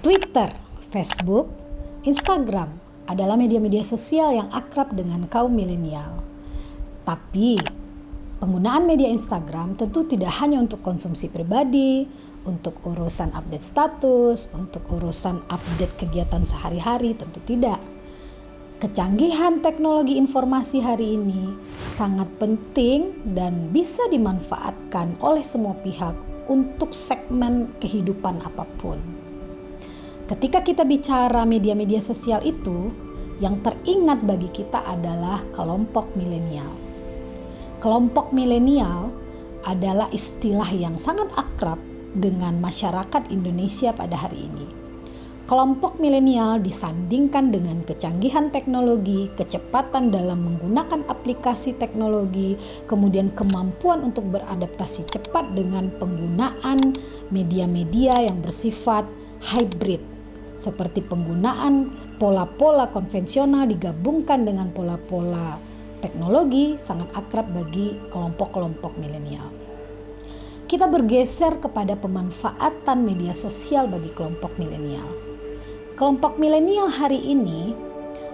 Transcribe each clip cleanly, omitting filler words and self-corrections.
Twitter, Facebook, Instagram adalah media-media sosial yang akrab dengan kaum milenial. Tapi penggunaan media Instagram tentu tidak hanya untuk konsumsi pribadi, untuk urusan update status, untuk urusan update kegiatan sehari-hari, tentu tidak. Kecanggihan teknologi informasi hari ini sangat penting dan bisa dimanfaatkan oleh semua pihak untuk segmen kehidupan apapun. Ketika kita bicara media-media sosial itu, yang teringat bagi kita adalah kelompok milenial. Kelompok milenial adalah istilah yang sangat akrab dengan masyarakat Indonesia pada hari ini. Kelompok milenial disandingkan dengan kecanggihan teknologi, kecepatan dalam menggunakan aplikasi teknologi, kemudian kemampuan untuk beradaptasi cepat dengan penggunaan media-media yang bersifat hybrid, seperti penggunaan pola-pola konvensional digabungkan dengan pola-pola teknologi, sangat akrab bagi kelompok-kelompok milenial. Kita bergeser kepada pemanfaatan media sosial bagi kelompok milenial. Kelompok milenial hari ini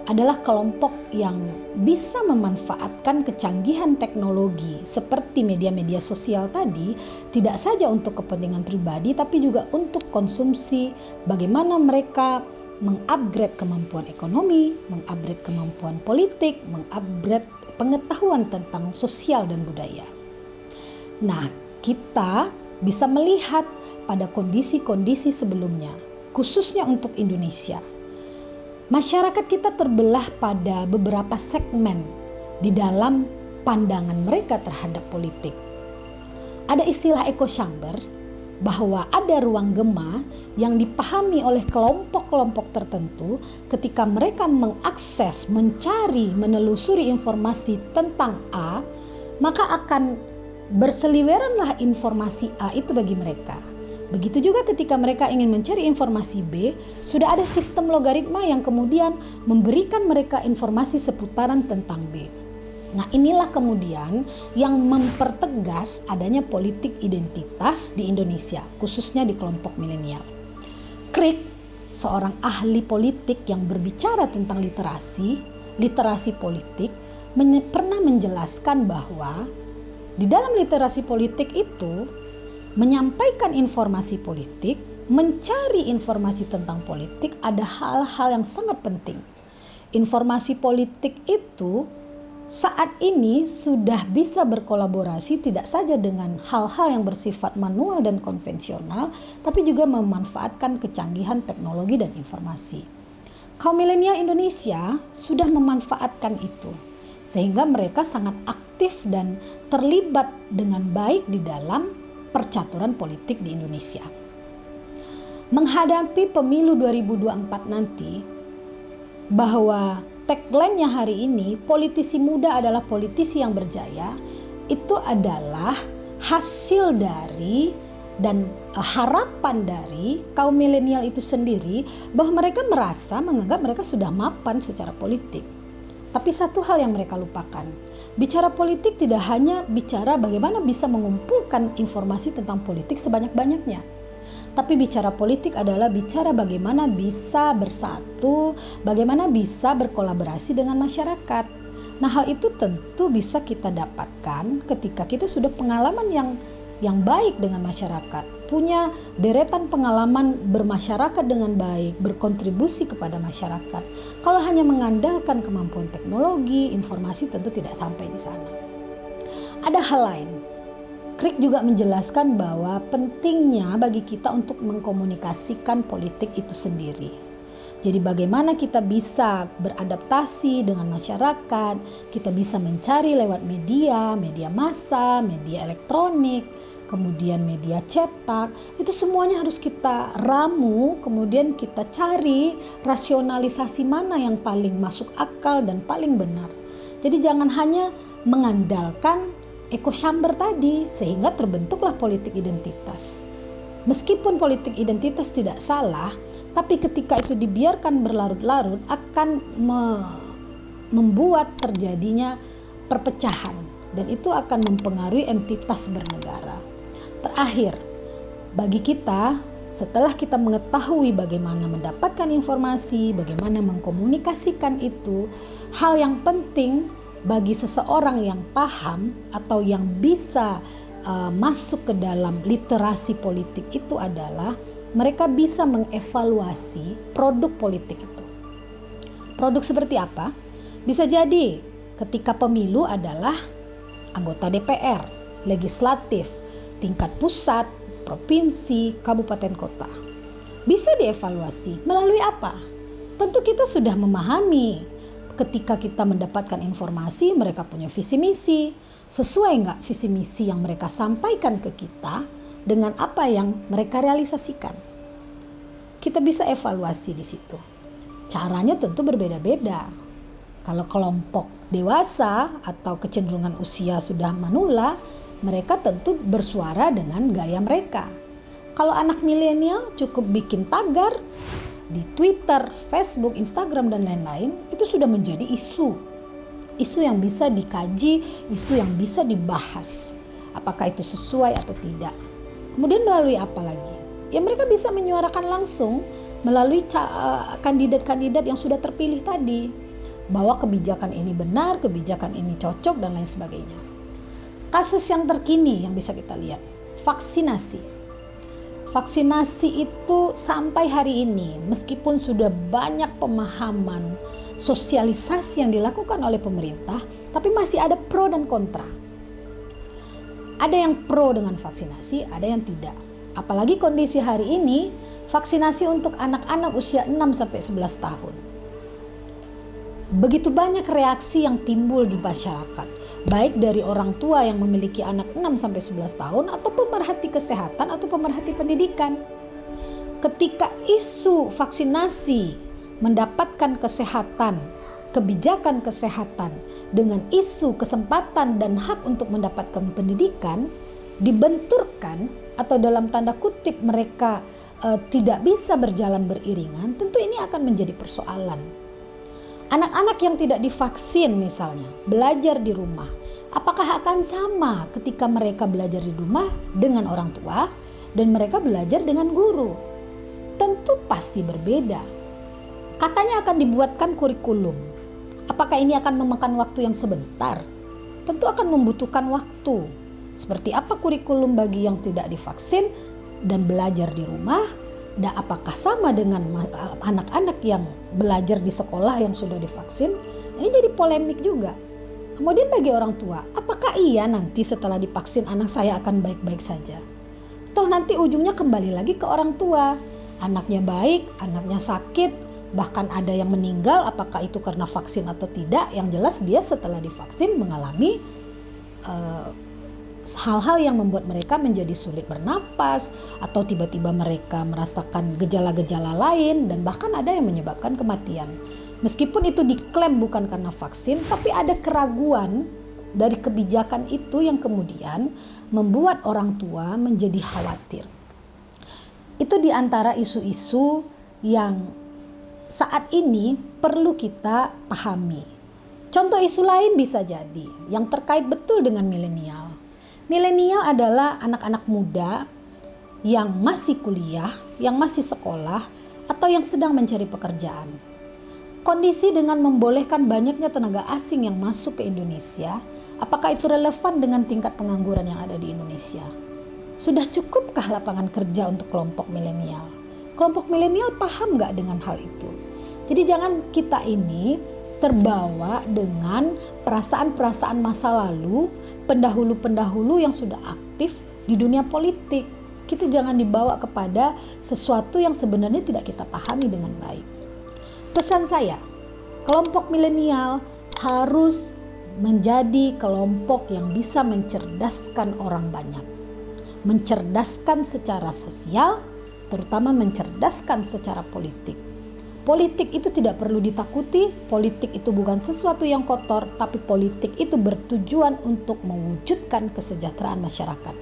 adalah kelompok yang bisa memanfaatkan kecanggihan teknologi seperti media-media sosial tadi, tidak saja untuk kepentingan pribadi tapi juga untuk konsumsi, bagaimana mereka mengupgrade kemampuan ekonomi, mengupgrade kemampuan politik, mengupgrade pengetahuan tentang sosial dan budaya. Nah, kita bisa melihat pada kondisi-kondisi sebelumnya, khususnya untuk Indonesia. Masyarakat kita terbelah pada beberapa segmen di dalam pandangan mereka terhadap politik. Ada istilah echo chamber, bahwa ada ruang gema yang dipahami oleh kelompok-kelompok tertentu ketika mereka mengakses, mencari, menelusuri informasi tentang A, maka akan berseliweranlah informasi A itu bagi mereka. Begitu juga ketika mereka ingin mencari informasi B, sudah ada sistem logaritma yang kemudian memberikan mereka informasi seputaran tentang B. Nah, inilah kemudian yang mempertegas adanya politik identitas di Indonesia, khususnya di kelompok milenial. Crick, seorang ahli politik yang berbicara tentang literasi politik, pernah menjelaskan bahwa di dalam literasi politik itu menyampaikan informasi politik, mencari informasi tentang politik ada hal-hal yang sangat penting. Informasi politik itu saat ini sudah bisa berkolaborasi tidak saja dengan hal-hal yang bersifat manual dan konvensional, tapi juga memanfaatkan kecanggihan teknologi dan informasi. Kaum milenial Indonesia sudah memanfaatkan itu, sehingga mereka sangat aktif dan terlibat dengan baik di dalam percaturan politik di Indonesia. Menghadapi pemilu 2024 nanti, bahwa tagline-nya hari ini, politisi muda adalah politisi yang berjaya, itu adalah hasil dari dan harapan dari kaum milenial itu sendiri, bahwa mereka menganggap mereka sudah mapan secara politik. Tapi satu hal yang mereka lupakan, bicara politik tidak hanya bicara bagaimana bisa mengumpulkan informasi tentang politik sebanyak-banyaknya. Tapi bicara politik adalah bicara bagaimana bisa bersatu, bagaimana bisa berkolaborasi dengan masyarakat. Nah, hal itu tentu bisa kita dapatkan ketika kita sudah pengalaman yang baik dengan masyarakat, punya deretan pengalaman bermasyarakat dengan baik, berkontribusi kepada masyarakat. Kalau hanya mengandalkan kemampuan teknologi, informasi tentu tidak sampai di sana. Ada hal lain. Crick juga menjelaskan bahwa pentingnya bagi kita untuk mengkomunikasikan politik itu sendiri. Jadi bagaimana kita bisa beradaptasi dengan masyarakat, kita bisa mencari lewat media massa, media elektronik, kemudian media cetak, itu semuanya harus kita ramu, kemudian kita cari rasionalisasi mana yang paling masuk akal dan paling benar. Jadi jangan hanya mengandalkan echo chamber tadi, sehingga terbentuklah politik identitas. Meskipun politik identitas tidak salah, tapi ketika itu dibiarkan berlarut-larut akan membuat terjadinya perpecahan, dan itu akan mempengaruhi entitas bernegara. Terakhir, bagi kita Setelah kita mengetahui bagaimana mendapatkan informasi, bagaimana mengkomunikasikan itu, hal yang penting bagi seseorang yang paham atau yang bisa masuk ke dalam literasi politik itu adalah mereka bisa mengevaluasi produk politik itu. Produk seperti apa? Bisa jadi ketika pemilu adalah anggota DPR, legislatif, tingkat pusat, provinsi, kabupaten kota. Bisa dievaluasi melalui apa? Tentu kita sudah memahami ketika kita mendapatkan informasi mereka punya visi misi. Sesuai nggak visi misi yang mereka sampaikan ke kita dengan apa yang mereka realisasikan? Kita bisa evaluasi di situ. Caranya tentu berbeda-beda. Kalau kelompok dewasa atau kecenderungan usia sudah manula, mereka tentu bersuara dengan gaya mereka. Kalau anak milenial cukup bikin tagar di Twitter, Facebook, Instagram, dan lain-lain, itu sudah menjadi isu. Isu yang bisa dikaji, isu yang bisa dibahas. Apakah itu sesuai atau tidak. Kemudian melalui apa lagi? Ya mereka bisa menyuarakan langsung melalui kandidat-kandidat yang sudah terpilih tadi. Bahwa kebijakan ini benar, kebijakan ini cocok, dan lain sebagainya. Kasus yang terkini yang bisa kita lihat, vaksinasi. Vaksinasi itu sampai hari ini, meskipun sudah banyak pemahaman, sosialisasi yang dilakukan oleh pemerintah, tapi masih ada pro dan kontra. Ada yang pro dengan vaksinasi, ada yang tidak. Apalagi kondisi hari ini, vaksinasi untuk anak-anak usia 6-11 tahun. Begitu banyak reaksi yang timbul di masyarakat, baik dari orang tua yang memiliki anak 6-11 tahun atau pemerhati kesehatan atau pemerhati pendidikan. Ketika isu vaksinasi mendapatkan kesehatan, kebijakan kesehatan dengan isu kesempatan dan hak untuk mendapatkan pendidikan dibenturkan atau dalam tanda kutip mereka tidak bisa berjalan beriringan, tentu ini akan menjadi persoalan. Anak-anak yang tidak divaksin misalnya, belajar di rumah, apakah akan sama ketika mereka belajar di rumah dengan orang tua dan mereka belajar dengan guru? Tentu pasti berbeda. Katanya akan dibuatkan kurikulum. Apakah ini akan memakan waktu yang sebentar? Tentu akan membutuhkan waktu. Seperti apa kurikulum bagi yang tidak divaksin dan belajar di rumah? Dan apakah sama dengan anak-anak yang belajar di sekolah yang sudah divaksin? Ini jadi polemik juga. Kemudian bagi orang tua, apakah iya nanti setelah divaksin anak saya akan baik-baik saja? Toh nanti ujungnya kembali lagi ke orang tua. Anaknya baik, anaknya sakit, bahkan ada yang meninggal, apakah itu karena vaksin atau tidak? Yang jelas dia setelah divaksin mengalami hal-hal yang membuat mereka menjadi sulit bernapas, atau tiba-tiba mereka merasakan gejala-gejala lain, dan bahkan ada yang menyebabkan kematian. Meskipun itu diklaim bukan karena vaksin, tapi ada keraguan dari kebijakan itu yang kemudian membuat orang tua menjadi khawatir. Itu diantara isu-isu yang saat ini perlu kita pahami. Contoh isu lain bisa jadi yang terkait betul dengan milenial. Milenial adalah anak-anak muda yang masih kuliah, yang masih sekolah, atau yang sedang mencari pekerjaan. Kondisi dengan membolehkan banyaknya tenaga asing yang masuk ke Indonesia, apakah itu relevan dengan tingkat pengangguran yang ada di Indonesia? Sudah cukupkah lapangan kerja untuk kelompok milenial? Kelompok milenial paham nggak dengan hal itu? Jadi jangan kita ini terbawa dengan perasaan-perasaan masa lalu, pendahulu-pendahulu yang sudah aktif di dunia politik. Kita jangan dibawa kepada sesuatu yang sebenarnya tidak kita pahami dengan baik. Pesan saya, kelompok milenial harus menjadi kelompok yang bisa mencerdaskan orang banyak. Mencerdaskan secara sosial, terutama mencerdaskan secara politik. Politik itu tidak perlu ditakuti, politik itu bukan sesuatu yang kotor, tapi politik itu bertujuan untuk mewujudkan kesejahteraan masyarakat.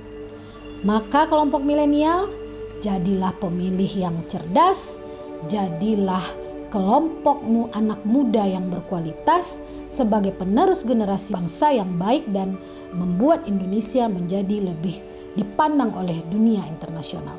Maka kelompok milenial, jadilah pemilih yang cerdas, jadilah kelompokmu anak muda yang berkualitas sebagai penerus generasi bangsa yang baik dan membuat Indonesia menjadi lebih dipandang oleh dunia internasional.